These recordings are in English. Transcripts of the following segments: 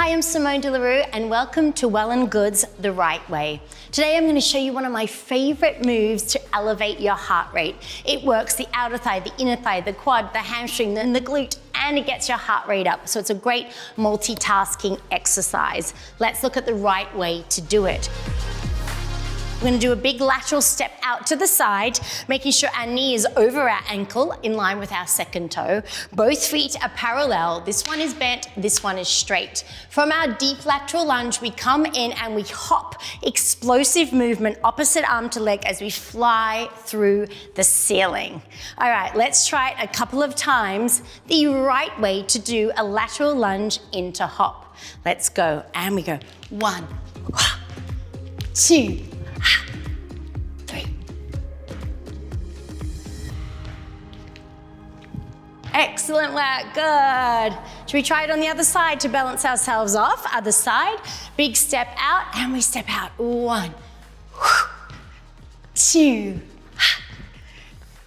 Hi, I'm Simone De La Rue and welcome to Well+Good's The Right Way. Today I'm going to show you one of my favorite moves to elevate your heart rate. It works the outer thigh, the inner thigh, the quad, the hamstring, and the glute, and it gets your heart rate up. So it's a great multitasking exercise. Let's look at the right way to do it. We're going to do a big lateral step out to the side, making sure our knee is over our ankle in line with our second toe. Both feet are parallel. This one is bent, this one is straight. From our deep lateral lunge, we come in and we hop, explosive movement, opposite arm to leg as we fly through the ceiling. All right, let's try it a couple of times. The right way to do a lateral lunge into hop. Let's go, and we go 1, 2, 3. Excellent work, good. Should we try it on the other side to balance ourselves off? Other side, big step out, and we step out. 1, 2,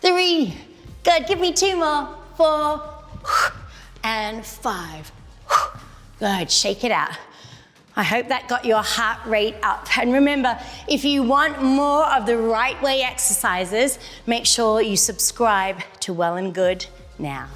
3. Good, give me 2 more. 4, and 5. Good, shake it out. I hope that got your heart rate up. And remember, if you want more of the right way exercises, make sure you subscribe to Well+Good now.